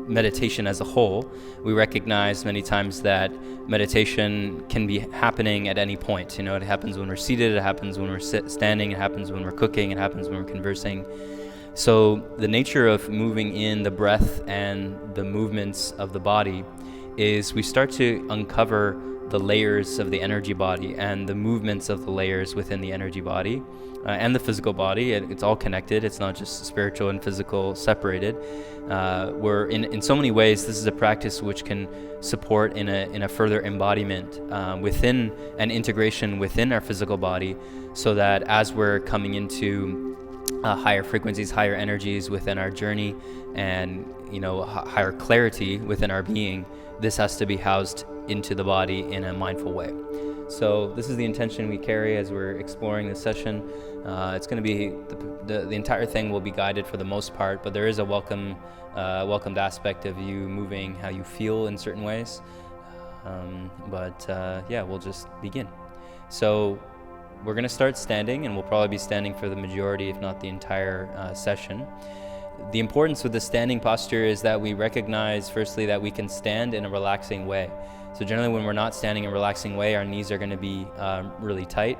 meditation as a whole, we recognize many times that meditation can be happening at any point. You know, it happens when we're seated, it happens when we're standing, it happens when we're cooking, it happens when we're conversing. So the nature of moving in the breath and the movements of the body is we start to uncover the layers of the energy body and the movements of the layers within the energy body and the physical body. It's all connected. It's not just spiritual and physical separated. We're in so many ways, this is a practice which can support in a further embodiment within an integration within our physical body, so that as we're coming into higher frequencies, higher energies within our journey, and higher clarity within our being, this has to be housed into the body in a mindful way. So this is the intention we carry as we're exploring this session. It's going to be the entire thing will be guided for the most part, but there is a welcomed aspect of you moving how you feel in certain ways. We'll just begin. So we're going to start standing, and we'll probably be standing for the majority, if not the entire session. The importance with the standing posture is that we recognize, firstly, that we can stand in a relaxing way. So generally when we're not standing in a relaxing way, our knees are going to be really tight,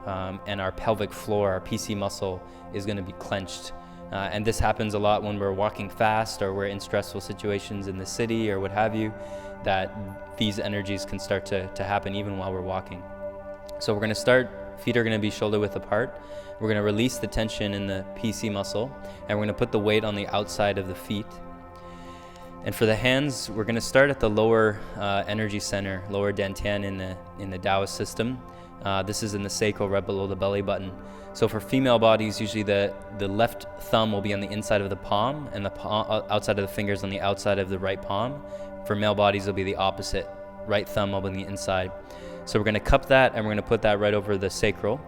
and our pelvic floor, our PC muscle, is going to be clenched. And this happens a lot when we're walking fast or we're in stressful situations in the city or what have you, that these energies can start to happen even while we're walking. So we're going to start. Feet are going to be shoulder width apart. We're going to release the tension in the PC muscle, and we're going to put the weight on the outside of the feet. And for the hands, we're going to start at the lower energy center, lower dantian in the Taoist system. This is in the sacral, right below the belly button. So for female bodies, usually the left thumb will be on the inside of the palm, and the outside of the fingers on the outside of the right palm. For male bodies, it'll be the opposite. Right thumb up on the inside. So we're going to cup that, and we're going to put that right over the sacral.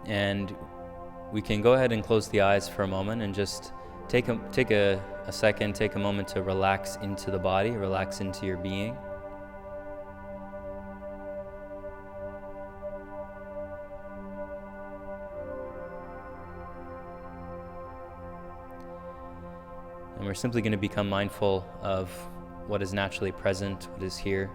And we can go ahead and close the eyes for a moment and just take a second, take a moment to relax into the body, relax into your being. And we're simply going to become mindful of what is naturally present, what is here.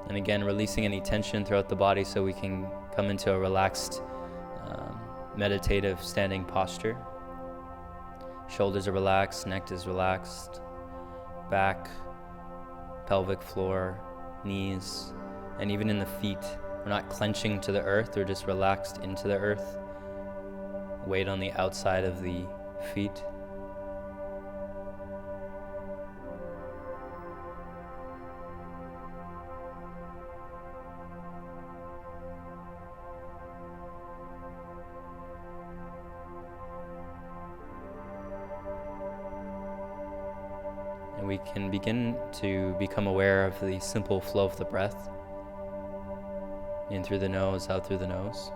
And again, releasing any tension throughout the body so we can come into a relaxed, meditative standing posture. Shoulders are relaxed, neck is relaxed, back, pelvic floor, knees, and even in the feet. We're not clenching to the earth, we're just relaxed into the earth. Weight on the outside of the feet. And we can begin to become aware of the simple flow of the breath. In through the nose, out through the nose.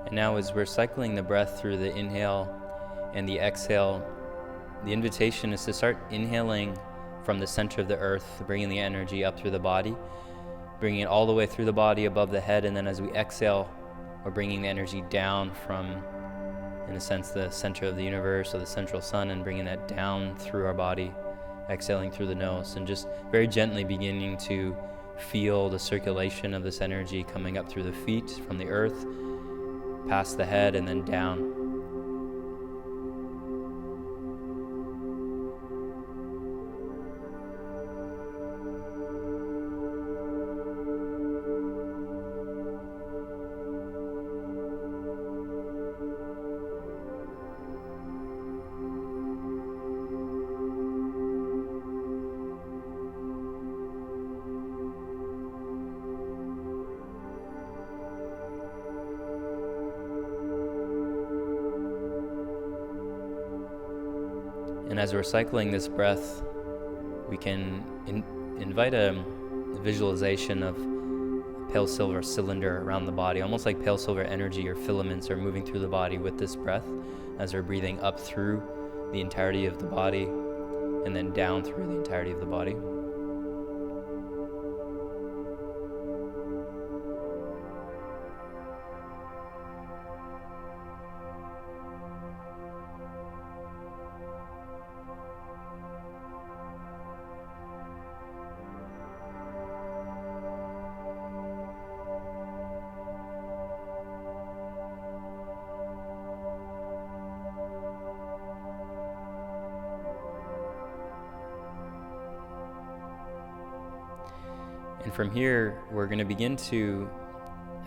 And now as we're cycling the breath through the inhale and the exhale, the invitation is to start inhaling from the center of the earth, bringing the energy up through the body, bringing it all the way through the body above the head, and then as we exhale, we're bringing the energy down from, in a sense, the center of the universe or the central sun, and bringing that down through our body, exhaling through the nose, and just very gently beginning to feel the circulation of this energy coming up through the feet from the earth, past the head, and then down. And as we're cycling this breath, we can invite a visualization of a pale silver cylinder around the body, almost like pale silver energy or filaments are moving through the body with this breath as we're breathing up through the entirety of the body and then down through the entirety of the body. And from here, we're going to begin to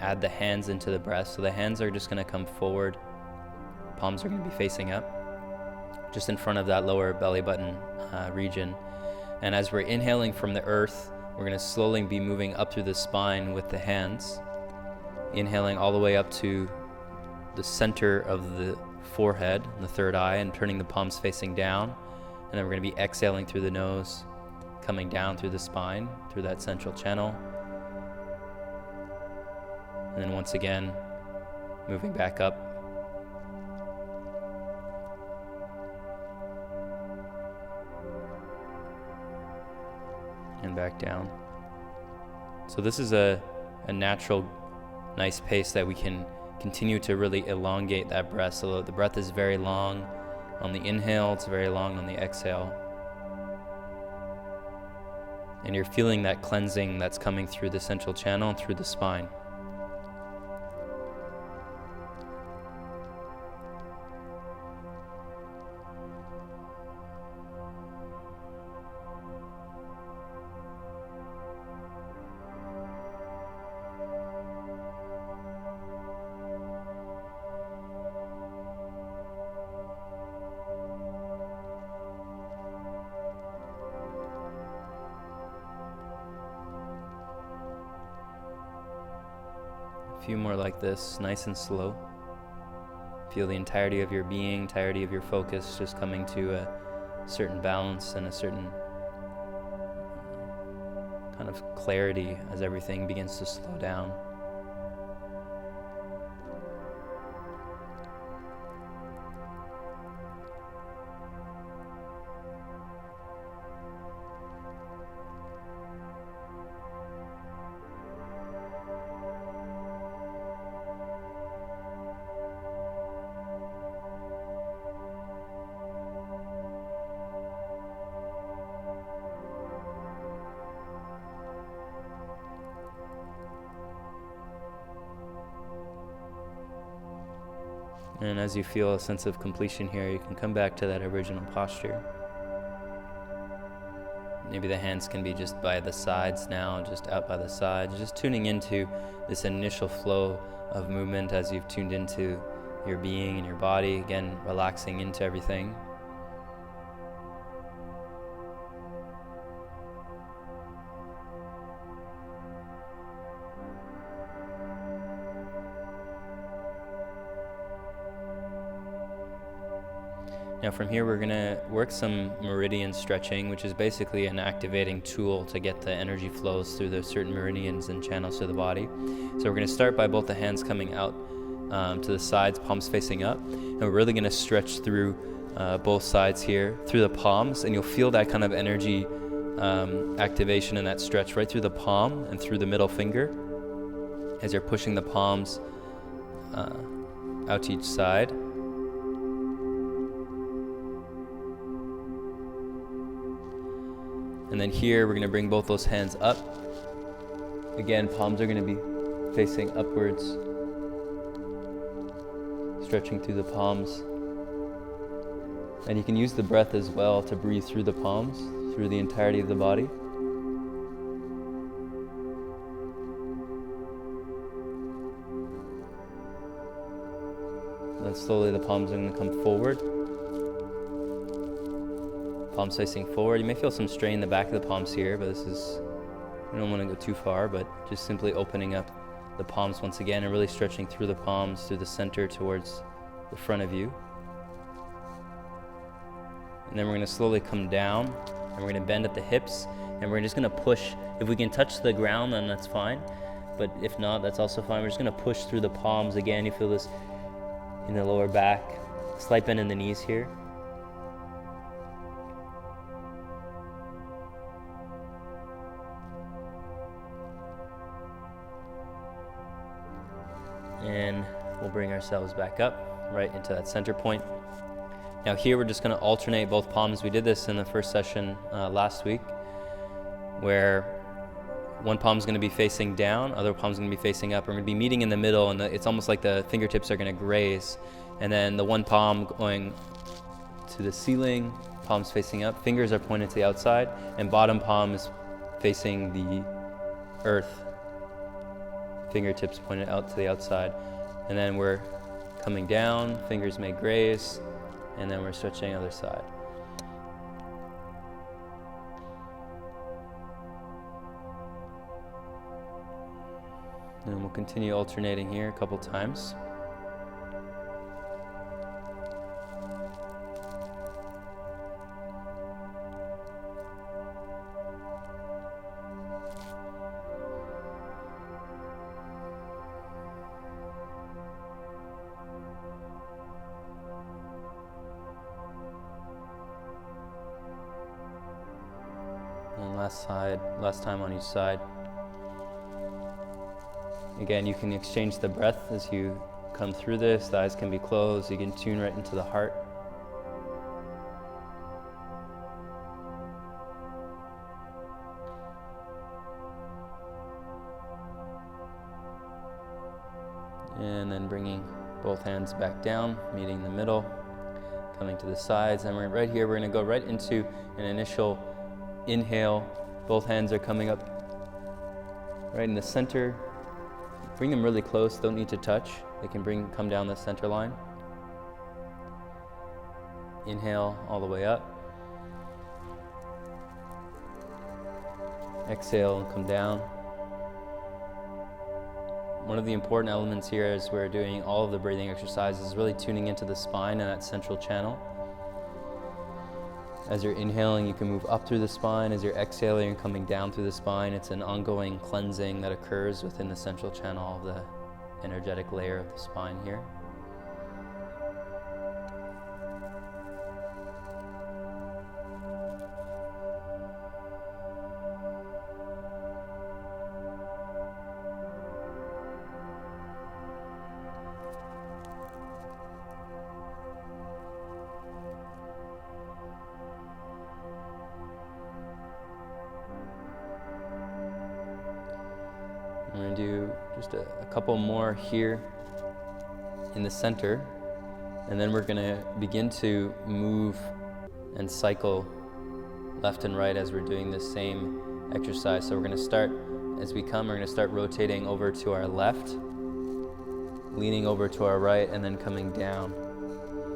add the hands into the breath. So the hands are just going to come forward. Palms are going to be facing up, just in front of that lower belly button region. And as we're inhaling from the earth, we're going to slowly be moving up through the spine with the hands, inhaling all the way up to the center of the forehead, the third eye, and turning the palms facing down. And then we're going to be exhaling through the nose, coming down through the spine, through that central channel. And then once again, moving back up. And back down. So this is a natural, nice pace that we can continue to really elongate that breath. So the breath is very long on the inhale, it's very long on the exhale. And you're feeling that cleansing that's coming through the central channel and through the spine. A few more like this, nice and slow. Feel the entirety of your being, entirety of your focus just coming to a certain balance and a certain kind of clarity as everything begins to slow down. And as you feel a sense of completion here, you can come back to that original posture. Maybe the hands can be just by the sides now, just out by the sides, just tuning into this initial flow of movement as you've tuned into your being and your body, again, relaxing into everything. Now from here, we're going to work some meridian stretching, which is basically an activating tool to get the energy flows through the certain meridians and channels to the body. So we're going to start by both the hands coming out to the sides, palms facing up. And we're really going to stretch through both sides here, through the palms. And you'll feel that kind of energy activation and that stretch right through the palm and through the middle finger as you're pushing the palms out to each side. And then here, we're going to bring both those hands up. Again, palms are going to be facing upwards, stretching through the palms. And you can use the breath as well to breathe through the palms, through the entirety of the body. Then slowly the palms are going to come forward. Palms facing forward. You may feel some strain in the back of the palms here, but we don't want to go too far, but just simply opening up the palms once again and really stretching through the palms, through the center towards the front of you. And then we're going to slowly come down, and we're going to bend at the hips, and we're just going to push. If we can touch the ground, then that's fine. But if not, that's also fine. We're just going to push through the palms. Again, you feel this in the lower back, slight bend in the knees here. And we'll bring ourselves back up, right into that center point. Now here we're just going to alternate both palms. We did this in the first session last week, where one palm is going to be facing down, other palm is going to be facing up. We're going to be meeting in the middle, and it's almost like the fingertips are going to graze. And then the one palm going to the ceiling, palms facing up, fingers are pointed to the outside, and bottom palm is facing the earth, fingertips pointed out to the outside. And then we're coming down, fingers may graze, and then we're switching other side. And we'll continue alternating here a couple times. And last time on each side. Again, you can exchange the breath as you come through this. The eyes can be closed. You can tune right into the heart. And then bringing both hands back down, meeting the middle, coming to the sides. And we're right here, we're going to go right into an initial inhale. Both hands are coming up right in the center. Bring them really close, don't need to touch. They can come down the center line. Inhale all the way up. Exhale and come down. One of the important elements here as we're doing all of the breathing exercises is really tuning into the spine and that central channel. As you're inhaling, you can move up through the spine. As you're exhaling, you're coming down through the spine. It's an ongoing cleansing that occurs within the central channel of the energetic layer of the spine here. I'm going to do just a couple more here in the center, and then we're going to begin to move and cycle left and right as we're doing this same exercise. So we're going to start, as we come, we're going to start rotating over to our left, leaning over to our right, and then coming down.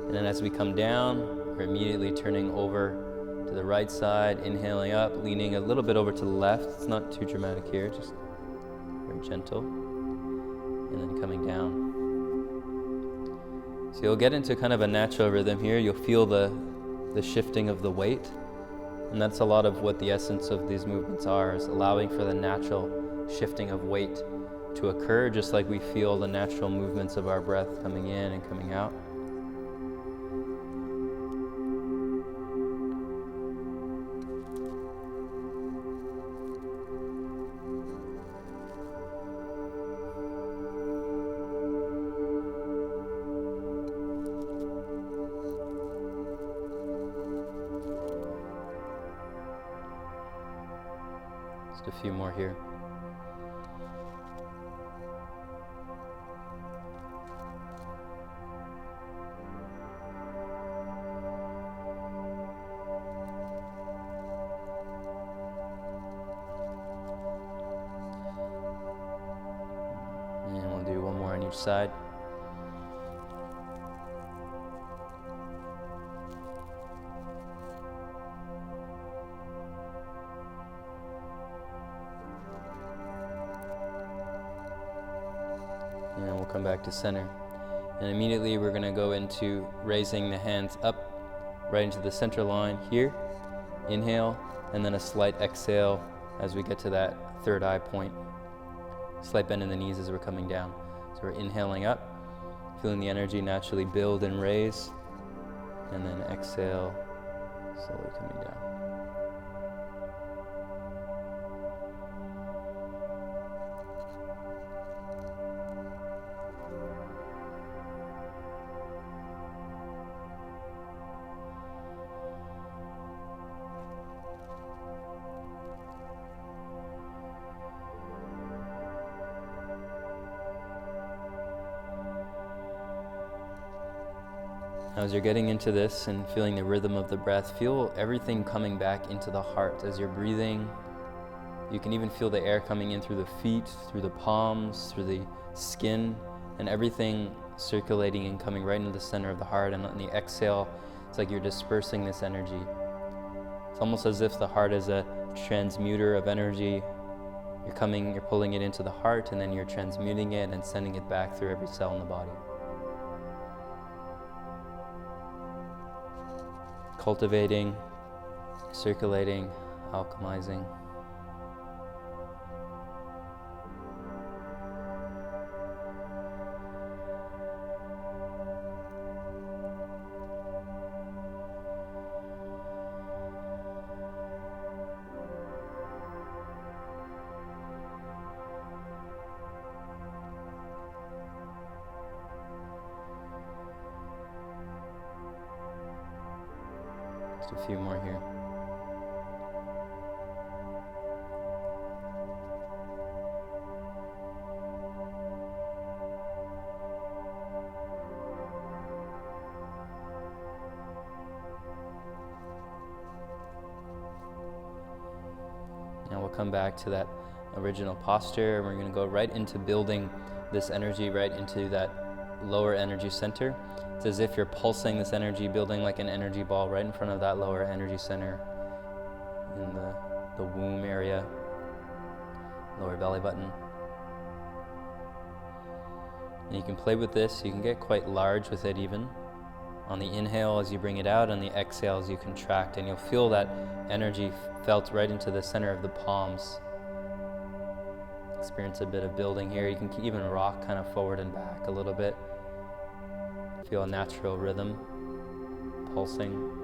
And then as we come down, we're immediately turning over to the right side, inhaling up, leaning a little bit over to the left. It's not too dramatic here, just very gentle, and then coming down. So you'll get into kind of a natural rhythm here. You'll feel the shifting of the weight, and that's a lot of what the essence of these movements are, is allowing for the natural shifting of weight to occur, just like we feel the natural movements of our breath coming in and coming out. Just a few more here. And we'll do one more on each side. And we'll come back to center. And immediately we're going to go into raising the hands up, right into the center line here. Inhale, and then a slight exhale as we get to that third eye point. Slight bend in the knees as we're coming down. So we're inhaling up, feeling the energy naturally build and raise, and then exhale, slowly coming down. Now, as you're getting into this and feeling the rhythm of the breath, feel everything coming back into the heart as you're breathing. You can even feel the air coming in through the feet, through the palms, through the skin, and everything circulating and coming right into the center of the heart. And on the exhale, it's like you're dispersing this energy. It's almost as if the heart is a transmuter of energy. You're pulling it into the heart, and then you're transmuting it and sending it back through every cell in the body. Cultivating, circulating, alchemizing. Just a few more here. Now we'll come back to that original posture, and we're going to go right into building this energy right into that lower energy center. It's as if you're pulsing this energy, building like an energy ball right in front of that lower energy center in the womb area, lower belly button. And you can play with this. You can get quite large with it even. On the inhale as you bring it out, and the exhale as you contract, and you'll feel that energy felt right into the center of the palms. Experience a bit of building here. You can even rock kind of forward and back a little bit. Feel a natural rhythm pulsing.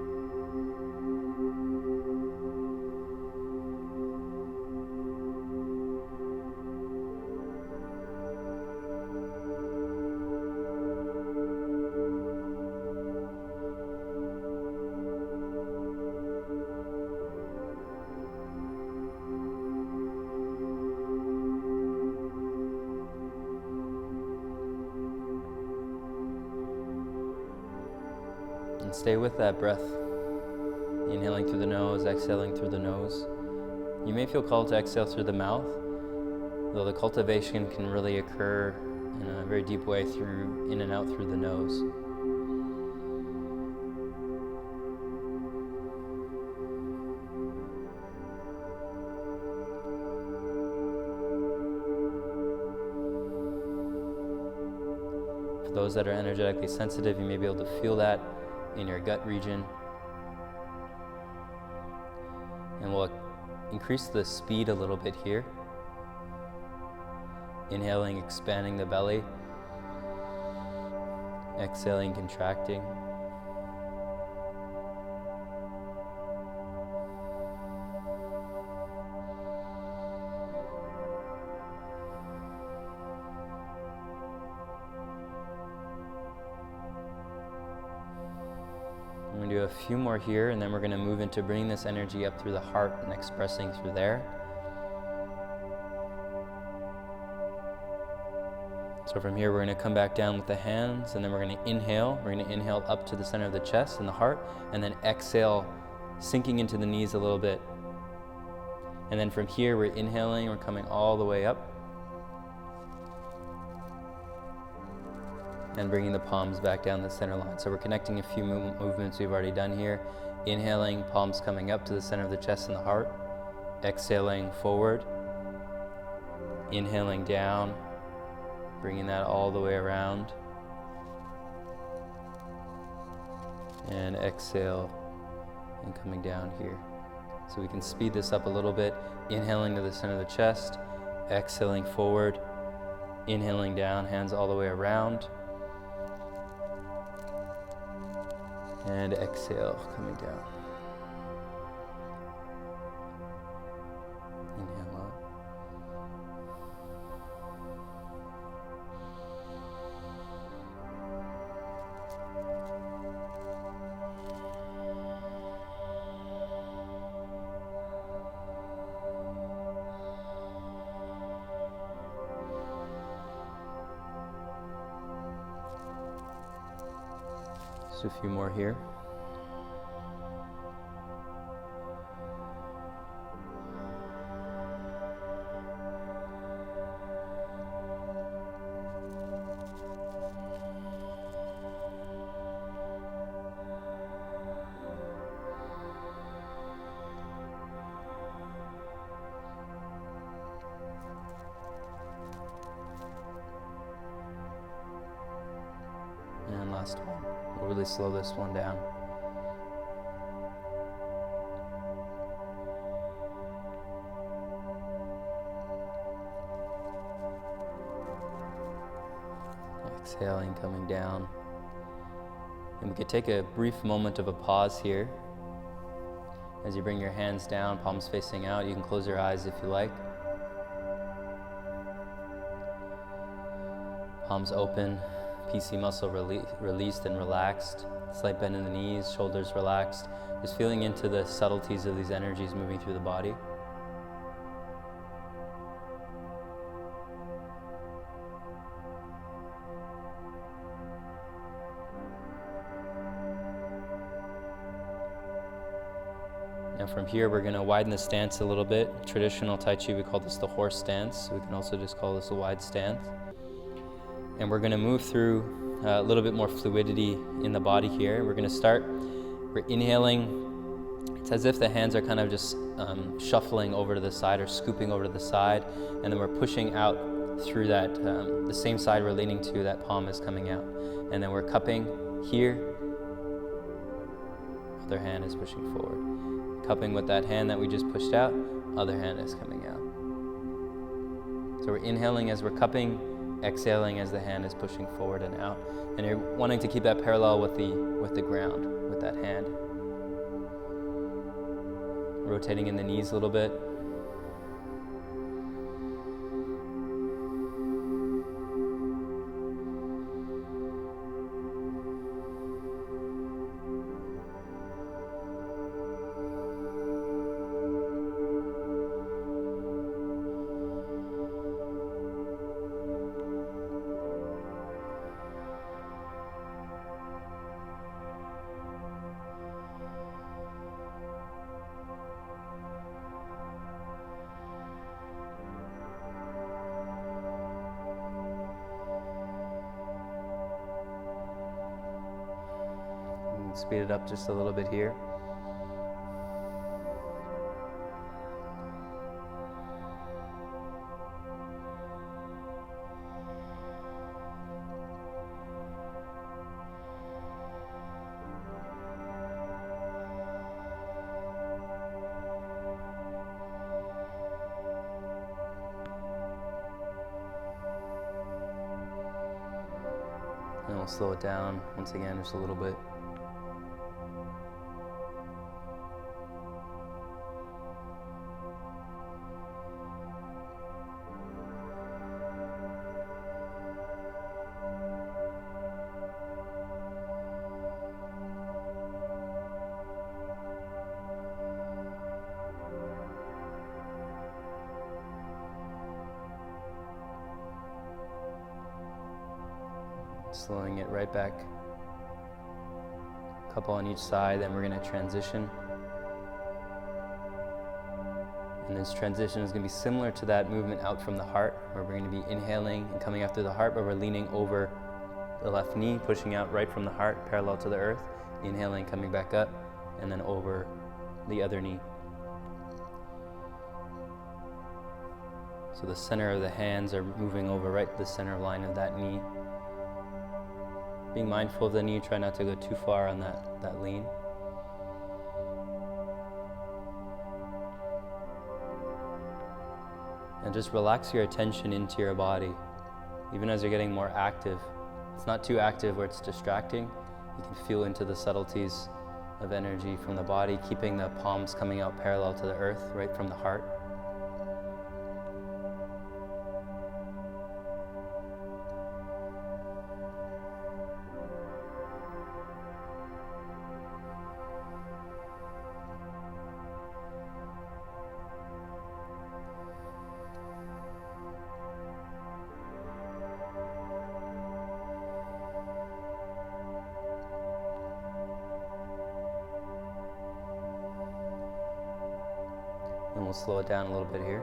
And stay with that breath, inhaling through the nose, exhaling through the nose. You may feel called to exhale through the mouth, though the cultivation can really occur in a very deep way in and out through the nose. For those that are energetically sensitive, you may be able to feel that in your gut region. And we'll increase the speed a little bit here. Inhaling, expanding the belly. Exhaling, contracting. I'm going to do a few more here, and then we're going to move into bringing this energy up through the heart and expressing through there. So from here, we're going to come back down with the hands, and then we're going to inhale. We're going to inhale up to the center of the chest and the heart, and then exhale, sinking into the knees a little bit. And then from here, we're inhaling, we're coming all the way up. And bringing the palms back down the center line. So we're connecting a few movements we've already done here. Inhaling, palms coming up to the center of the chest and the heart. Exhaling forward. Inhaling down, bringing that all the way around. And exhale and coming down here. So we can speed this up a little bit. Inhaling to the center of the chest, exhaling forward, inhaling down, hands all the way around. And exhale, coming down. Inhale up. Just a few more here. And last one. We'll really slow this one down. Exhaling, coming down. And we could take a brief moment of a pause here. As you bring your hands down, palms facing out, you can close your eyes if you like. Palms open. PC muscle released and relaxed. Slight bend in the knees, shoulders relaxed. Just feeling into the subtleties of these energies moving through the body. Now from here, we're going to widen the stance a little bit. Traditional Tai Chi, we call this the horse stance. We can also just call this a wide stance. And we're going to move through a little bit more fluidity in the body here. We're going to start, we're inhaling. It's as if the hands are kind of just shuffling over to the side or scooping over to the side. And then we're pushing out through that, the same side we're leaning to, that palm is coming out. And then we're cupping here. Other hand is pushing forward. Cupping with that hand that we just pushed out, other hand is coming out. So we're inhaling as we're cupping, exhaling as the hand is pushing forward and out. And you're wanting to keep that parallel with the ground, with that hand. Rotating in the knees a little bit. Speed it up just a little bit here. And we'll slow it down once again just a little bit. Slowing it right back, a couple on each side, then we're going to transition. And this transition is going to be similar to that movement out from the heart, where we're going to be inhaling and coming out through the heart, but we're leaning over the left knee, pushing out right from the heart, parallel to the earth, inhaling, coming back up, and then over the other knee. So the center of the hands are moving over right the center line of that knee. Being mindful of the knee, try not to go too far on that lean. And just relax your attention into your body, even as you're getting more active. It's not too active where it's distracting. You can feel into the subtleties of energy from the body, keeping the palms coming out parallel to the earth, right from the heart. And we'll slow it down a little bit here.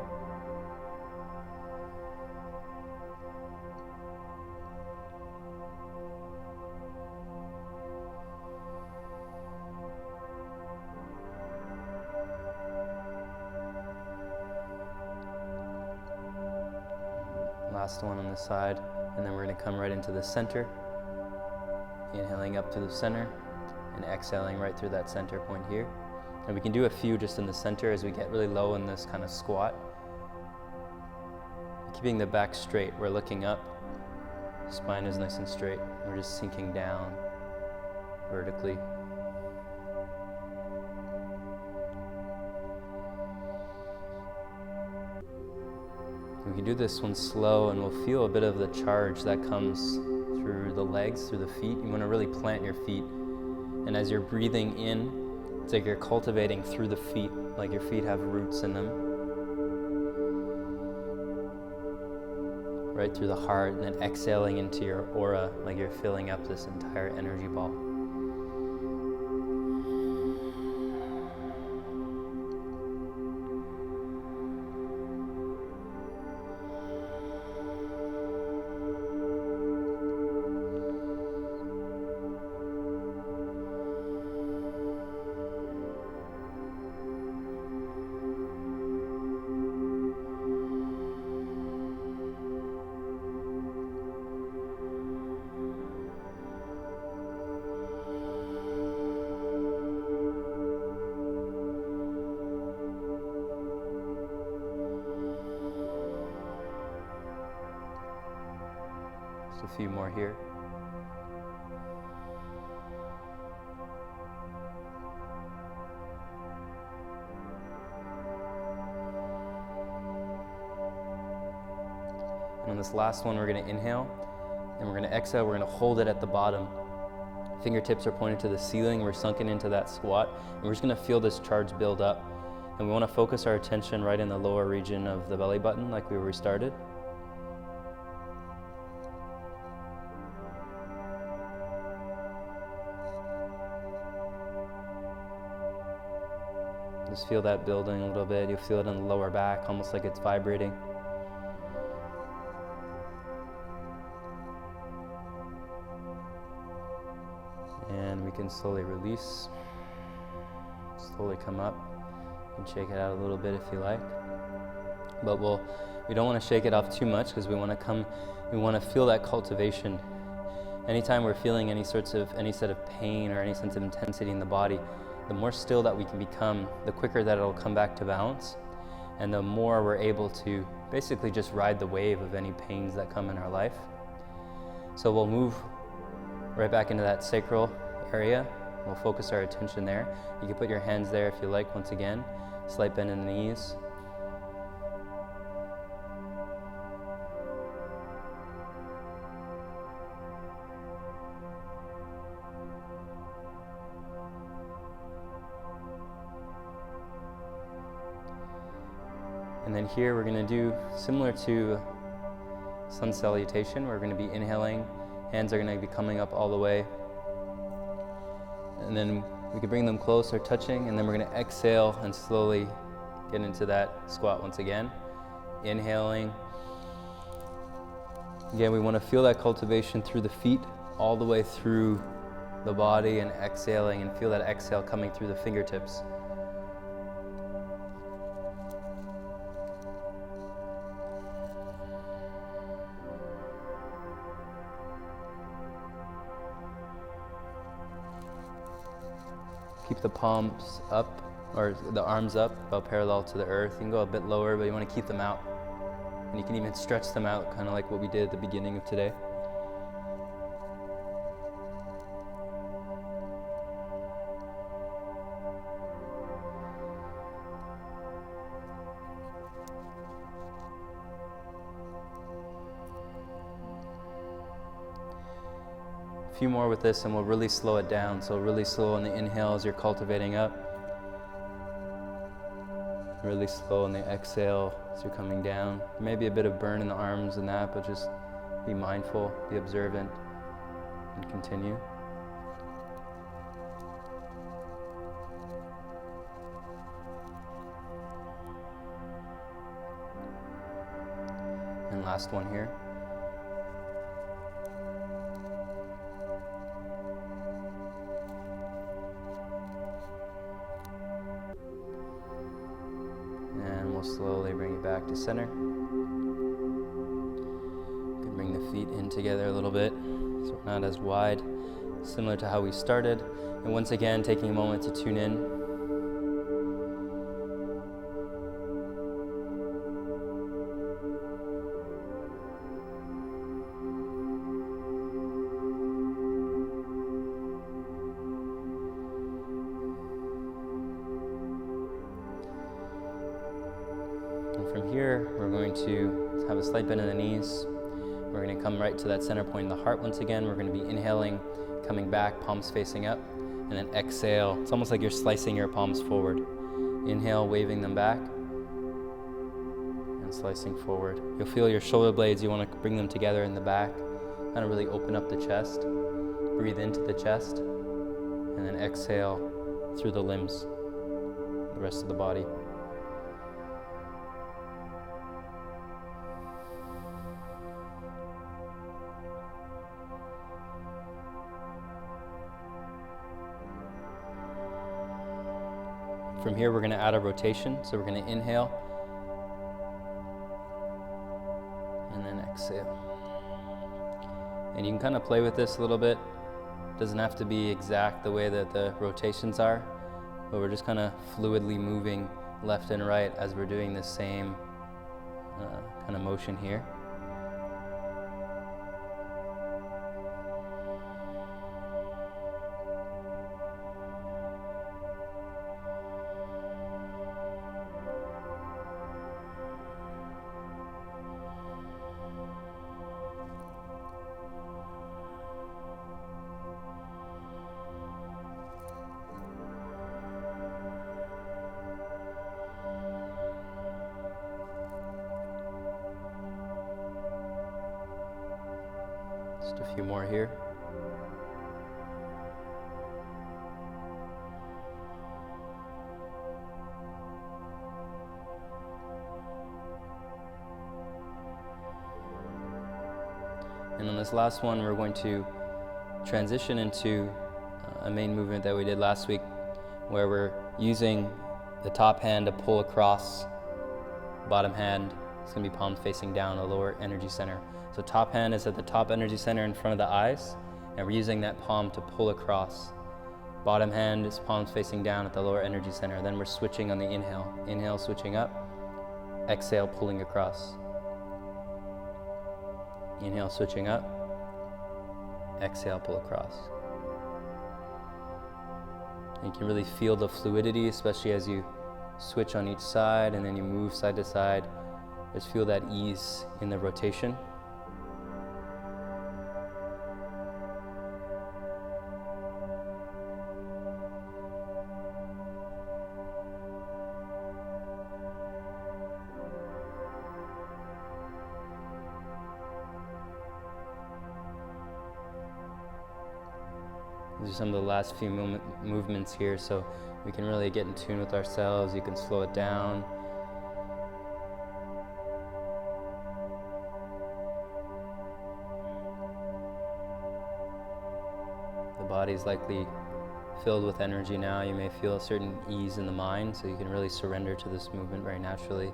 Last one on this side, and then we're going to come right into the center. Inhaling up to the center and exhaling right through that center point here. And we can do a few just in the center as we get really low in this kind of squat. Keeping the back straight, we're looking up. Spine is nice and straight. We're just sinking down vertically. We can do this one slow, and we'll feel a bit of the charge that comes through the legs, through the feet. You want to really plant your feet. And as you're breathing in, it's like you're cultivating through the feet, like your feet have roots in them. Right through the heart, and then exhaling into your aura, like you're filling up this entire energy ball. Just a few more here. And on this last one, we're going to inhale, and we're going to exhale. We're going to hold it at the bottom. Fingertips are pointed to the ceiling. We're sunken into that squat, and we're just going to feel this charge build up. And we want to focus our attention right in the lower region of the belly button, like we restarted. Just feel that building a little bit. You'll feel it in the lower back, almost like it's vibrating. And we can slowly release, slowly come up, and shake it out a little bit if you like. But we don't want to shake it off too much, because we want to feel that cultivation. Anytime we're feeling any set of pain or any sense of intensity in the body, the more still that we can become, the quicker that it'll come back to balance, and the more we're able to basically just ride the wave of any pains that come in our life. So we'll move right back into that sacral area. We'll focus our attention there. You can put your hands there if you like. Once again, slight bend in the knees. And then here we're going to do similar to sun salutation. We're going to be inhaling. Hands are going to be coming up all the way. And then we can bring them close or touching. And then we're going to exhale and slowly get into that squat once again. Inhaling. Again, we want to feel that cultivation through the feet, all the way through the body, and exhaling, and feel that exhale coming through the fingertips. Keep the palms up, or the arms up, about parallel to the earth. You can go a bit lower, but you want to keep them out. And you can even stretch them out, kind of like what we did at the beginning of today. A few more with this and we'll really slow it down. So really slow on the inhale as you're cultivating up. Really slow on the exhale as you're coming down. Maybe a bit of burn in the arms and that, but just be mindful, be observant, and continue. And last one here. And we'll slowly bring it back to center. You can bring the feet in together a little bit so we're not as wide, similar to how we started. And once again, taking a moment to tune in. And from here, we're going to have a slight bend in the knees. We're going to come right to that center point in the heart once again. We're going to be inhaling, coming back, palms facing up, and then exhale. It's almost like you're slicing your palms forward. Inhale, waving them back, and slicing forward. You'll feel your shoulder blades, you want to bring them together in the back, kind of really open up the chest. Breathe into the chest, and then exhale through the limbs, the rest of the body. From here, we're going to add a rotation. So we're going to inhale and then exhale. And you can kind of play with this a little bit. Doesn't have to be exact the way that the rotations are, but we're just kind of fluidly moving left and right as we're doing the same kind of motion here. Just a few more here. And on this last one, we're going to transition into a main movement that we did last week, where we're using the top hand to pull across, bottom hand, it's going to be palms facing down, the lower energy center. So top hand is at the top energy center in front of the eyes, and we're using that palm to pull across. Bottom hand is palms facing down at the lower energy center. Then we're switching on the inhale. Inhale, switching up. Exhale, pulling across. Inhale, switching up. Exhale, pull across. And you can really feel the fluidity, especially as you switch on each side and then you move side to side. Just feel that ease in the rotation. These are some of the last few movements here, so we can really get in tune with ourselves. You can slow it down. The body's likely filled with energy now. You may feel a certain ease in the mind, so you can really surrender to this movement very naturally.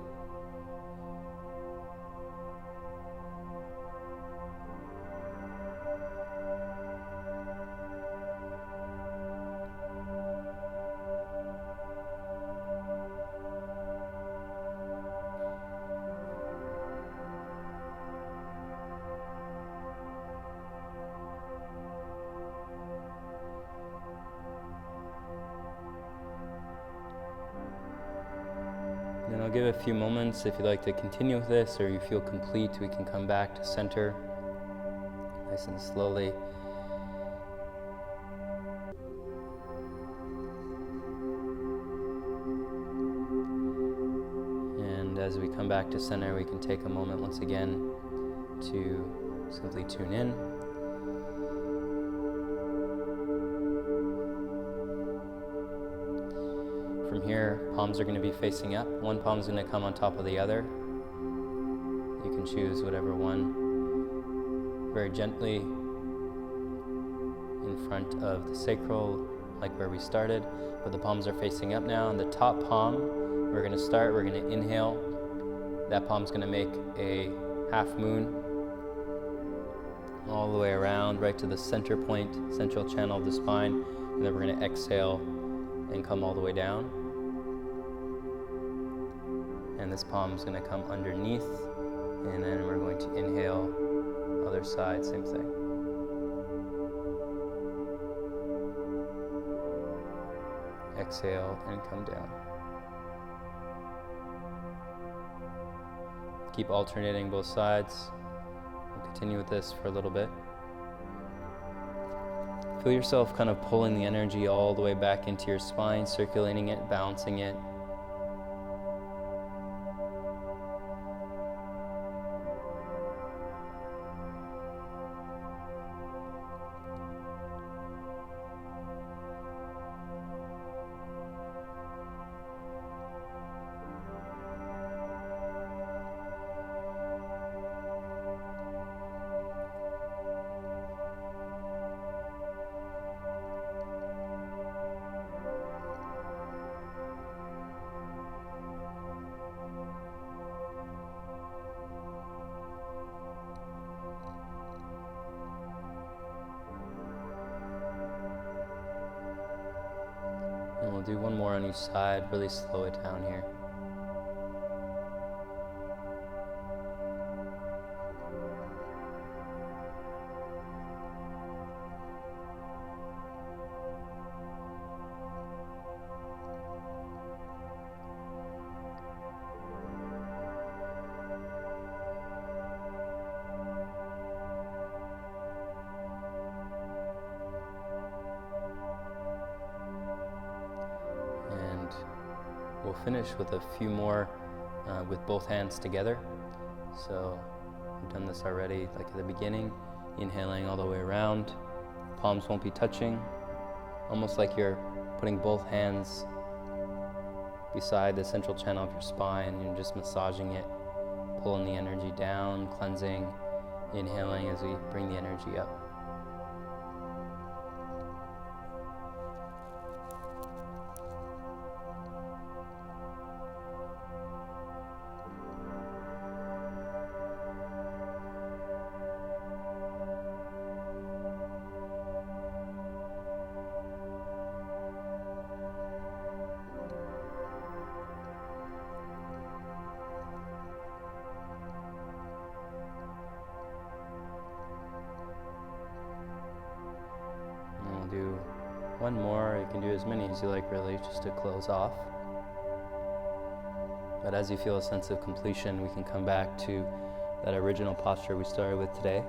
And I'll give a few moments if you'd like to continue with this, or you feel complete, we can come back to center nice and slowly. And as we come back to center, we can take a moment once again to simply tune in. From here, palms are going to be facing up. One palm is going to come on top of the other. You can choose whatever one. Very gently in front of the sacral, like where we started. But the palms are facing up now. And the top palm, we're going to inhale. That palm's going to make a half moon all the way around, right to the center point, central channel of the spine. And then we're going to exhale and come all the way down. And this palm is going to come underneath, and then we're going to inhale, other side, same thing. Exhale and come down. Keep alternating both sides. We'll continue with this for a little bit. Feel yourself kind of pulling the energy all the way back into your spine, circulating it, balancing it. And we'll do one more on each side, really slow it down here. We'll finish with a few more with both hands together. So I've done this already, like at the beginning, inhaling all the way around. Palms won't be touching, almost like you're putting both hands beside the central channel of your spine and just massaging it, pulling the energy down, cleansing, inhaling as we bring the energy up. Do one more. You can do as many as you like, really, just to close off. But as you feel a sense of completion, we can come back to that original posture we started with today.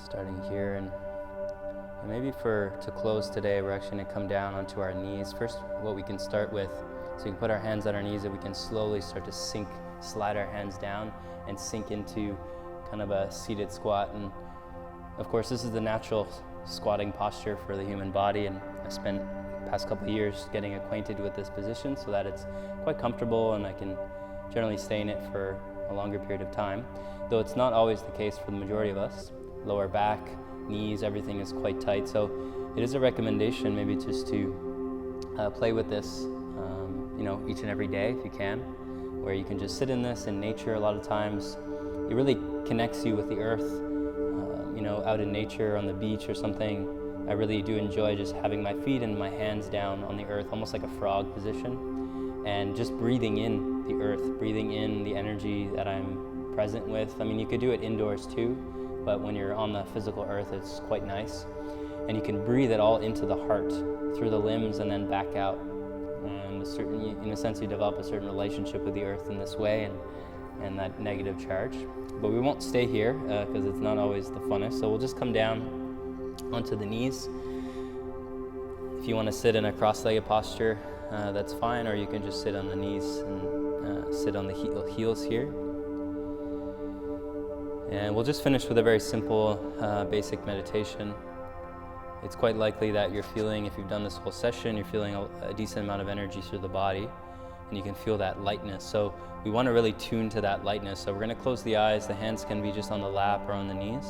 Starting here, and maybe to close today, we're actually going to come down onto our knees. First, what we can start with, so we can put our hands on our knees and we can slowly start to slide our hands down and sink into kind of a seated squat. And of course, this is the natural squatting posture for the human body, and I spent the past couple of years getting acquainted with this position so that it's quite comfortable and I can generally stay in it for a longer period of time, though it's not always the case for the majority of us. Lower back, knees, everything is quite tight, so it is a recommendation maybe just to play with this each and every day if you can, where you can just sit in this in nature. A lot of times it really connects you with the earth, out in nature on the beach or something. I really do enjoy just having my feet and my hands down on the earth, almost like a frog position, and just breathing in the earth, breathing in the energy that I'm present with. I mean, you could do it indoors too, but when you're on the physical earth, it's quite nice. And you can breathe it all into the heart, through the limbs, and then back out. And in a sense, you develop a certain relationship with the earth in this way, and that negative charge. But we won't stay here because it's not always the funnest. So we'll just come down onto the knees. If you want to sit in a cross-legged posture, that's fine, or you can just sit on the knees and sit on the heels here. And we'll just finish with a very simple, basic meditation. It's quite likely that you're feeling, if you've done this whole session, you're feeling a decent amount of energy through the body, and you can feel that lightness. So we want to really tune to that lightness. So we're going to close the eyes. The hands can be just on the lap or on the knees.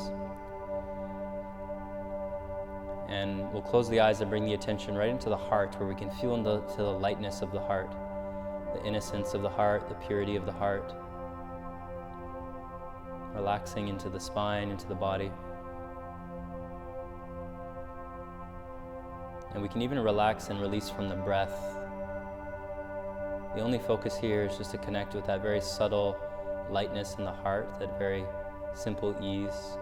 And we'll close the eyes and bring the attention right into the heart, where we can feel into the lightness of the heart, the innocence of the heart, the purity of the heart. Relaxing into the spine, into the body. And we can even relax and release from the breath. The only focus here is just to connect with that very subtle lightness in the heart, that very simple ease.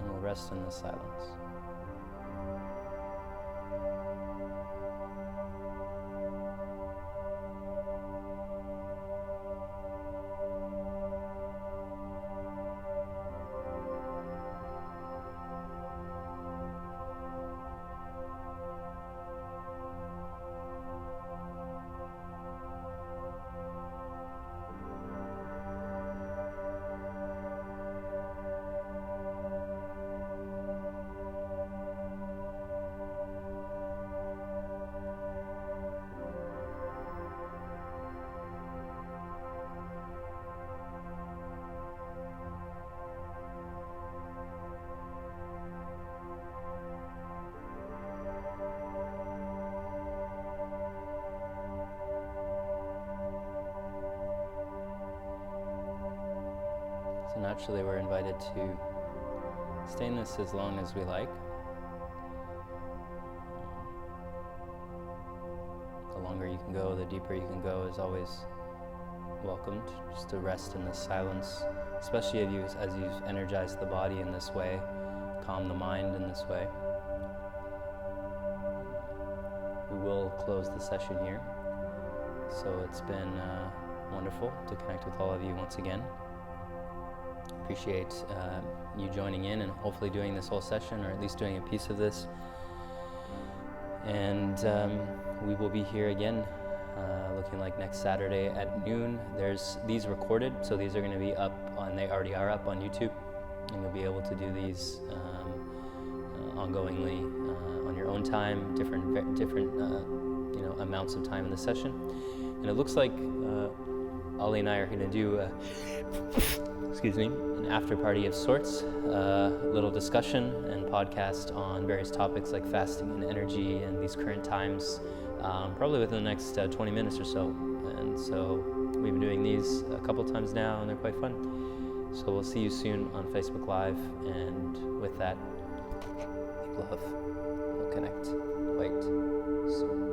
And we'll rest in the silence. So naturally, we're invited to stay in this as long as we like. The longer you can go, the deeper you can go is always welcomed. Just to rest in this silence, especially as you've energized the body in this way, calm the mind in this way. We will close the session here. So it's been wonderful to connect with all of you once again. Appreciate you joining in and hopefully doing this whole session, or at least doing a piece of this. And we will be here again, looking like next Saturday at noon. There's these recorded, so these are going to be up on, they already are up on YouTube, and you'll be able to do these ongoingly on your own time, different amounts of time in the session. And it looks like Ali and I are going to do an after party of sorts, a little discussion and podcast on various topics like fasting and energy and these current times, probably within the next 20 minutes or so. And so we've been doing these a couple times now, and they're quite fun. So we'll see you soon on Facebook Live, and with that, love, we'll connect quite soon.